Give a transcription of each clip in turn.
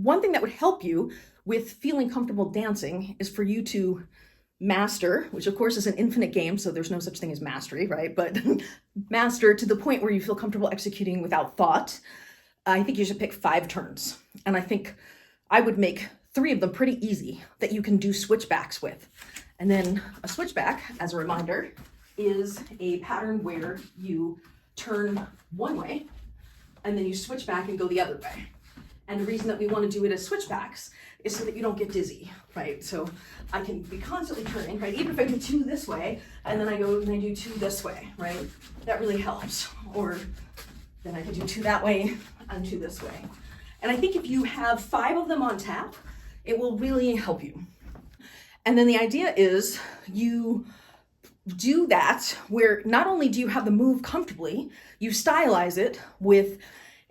one thing that would help you with feeling comfortable dancing is for you to master, which of course is an infinite game, so there's no such thing as mastery, right? But master to the point where you feel comfortable executing without thought. I think you should pick 5 turns. And I think I would make 3 of them pretty easy that you can do switchbacks with. And then a switchback, as a reminder, is a pattern where you turn one way and then you switch back and go the other way. And the reason that we want to do it as switchbacks is so that you don't get dizzy, right? So I can be constantly turning, right? Even if I do 2 this way and then I go and I do 2 this way, right? That really helps. Or then I can do 2 that way and 2 this way. And I think if you have 5 of them on tap, it will really help you. And then the idea is you do that where not only do you have the move comfortably, you stylize it with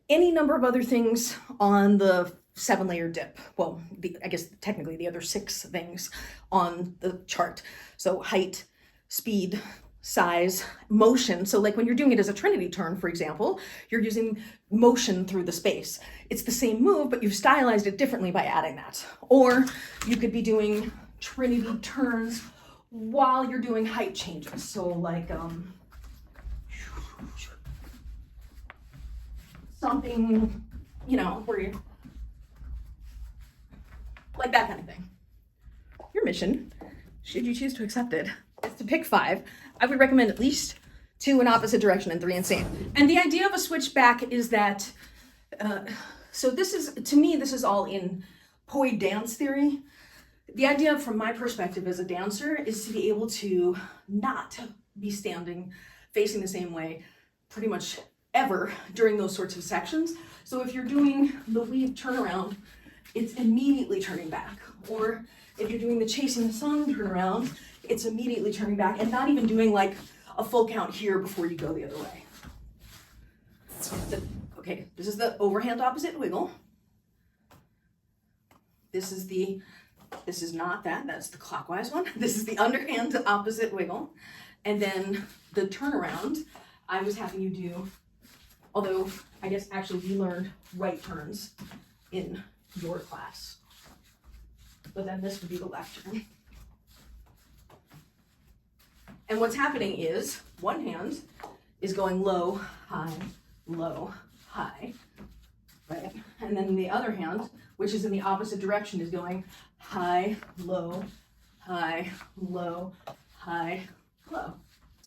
any number of other things on the 7-layer dip. Well, I guess technically the other 6 things on the chart. So height, speed, size, motion. So like when you're doing it as a trinity turn, for example, you're using motion through the space. It's the same move, but you've stylized it differently by adding that. Or you could be doing trinity turns while you're doing height changes. So like something, you know, where you like that kind of thing. Your mission, should you choose to accept it, is to pick 5. I would recommend at least 2 in opposite direction and 3 in same. And the idea of a switchback is that, so this is, to me, this is all in Poi dance theory. The idea from my perspective as a dancer is to be able to not be standing facing the same way pretty much ever during those sorts of sections. So if you're doing the weave turnaround, it's immediately turning back. Or if you're doing the chasing the sun turnaround, it's immediately turning back and not even doing like a full count here before you go the other way. Okay, this is the overhand opposite wiggle. This is not that, that's the clockwise one. This is the underhand opposite wiggle. And then the turnaround, I was having you do, although I guess actually we learned right turns in your class. But then this would be the left turn. And what's happening is one hand is going low, high, right? And then the other hand, which is in the opposite direction, is going high, low, low, high, low.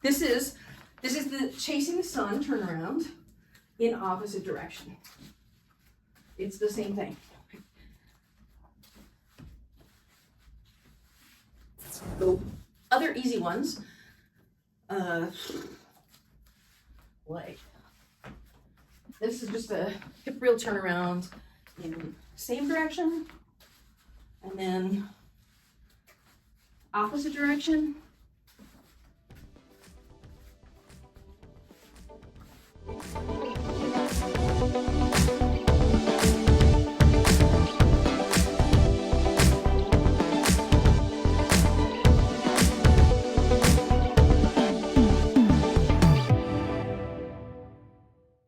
This is the chasing the sun turnaround in opposite direction. It's the same thing. So other easy ones, like this is just a hip reel turnaround in same direction and then opposite direction.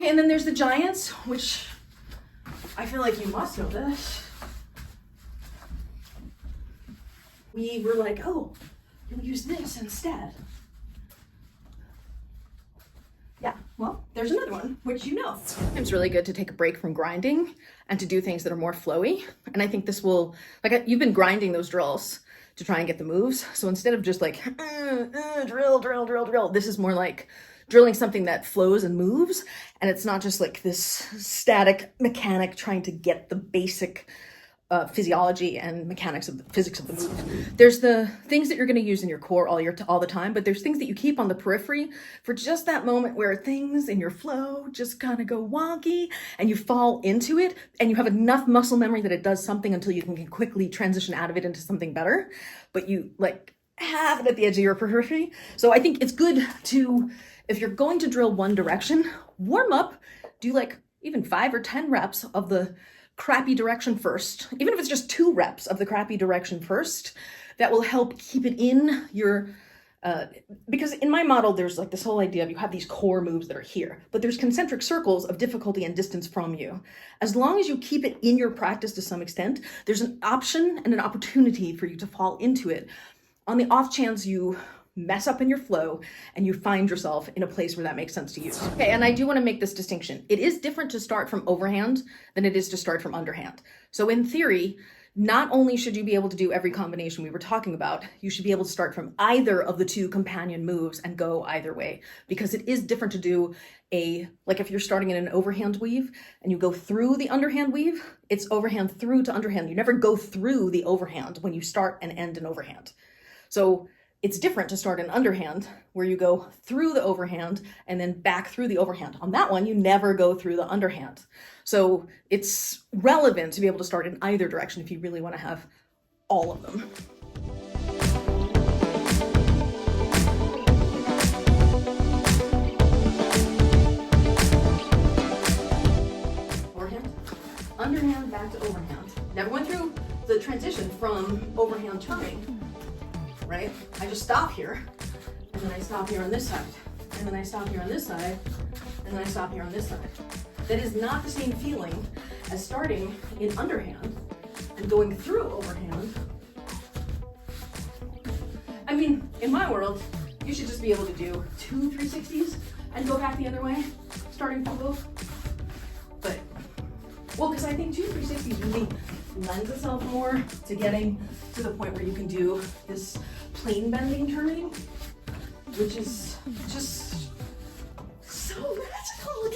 And then there's the giants, which I feel like you must know this. We were like, oh, you'll use this instead. Yeah, well, there's another one, which you know. It's really good to take a break from grinding and to do things that are more flowy. And I think this will, like, you've been grinding those drills to try and get the moves. So instead of just like, drill, this is more like drilling something that flows and moves. And it's not just like this static mechanic trying to get the basic physiology and mechanics of the physics of the move. There's the things that you're going to use in your core all the time, but there's things that you keep on the periphery for just that moment where things in your flow just kind of go wonky and you fall into it and you have enough muscle memory that it does something until you can quickly transition out of it into something better, but you like have it at the edge of your periphery. So I think it's good to, if you're going to drill one direction, warm up, do like even 5 or 10 reps of the crappy direction first, even if it's just 2 reps of the crappy direction first. That will help keep it in your Because in my model, there's like this whole idea of you have these core moves that are here, but there's concentric circles of difficulty and distance from you. As long as you keep it in your practice to some extent, there's an option and an opportunity for you to fall into it on the off chance you mess up in your flow and you find yourself in a place where that makes sense to you. Okay, and I do want to make this distinction. It is different to start from overhand than it is to start from underhand. So in theory, not only should you be able to do every combination we were talking about, you should be able to start from either of the two companion moves and go either way, because it is different to do like if you're starting in an overhand weave and you go through the underhand weave, it's overhand through to underhand. You never go through the overhand when you start and end an overhand. So it's different to start an underhand where you go through the overhand and then back through the overhand. On that one, you never go through the underhand. So it's relevant to be able to start in either direction if you really want to have all of them. Overhand, underhand, back to overhand. Never went through the transition from overhand turning. Right? I just stop here, and then I stop here on this side, and then I stop here on this side, and then I stop here on this side. That is not the same feeling as starting in underhand and going through overhand. I mean, in my world, you should just be able to do 2 360s and go back the other way, starting from both. But, well, because I think 2 360s really lends itself more to getting to the point where you can do this plane bending turning, which is just so magical.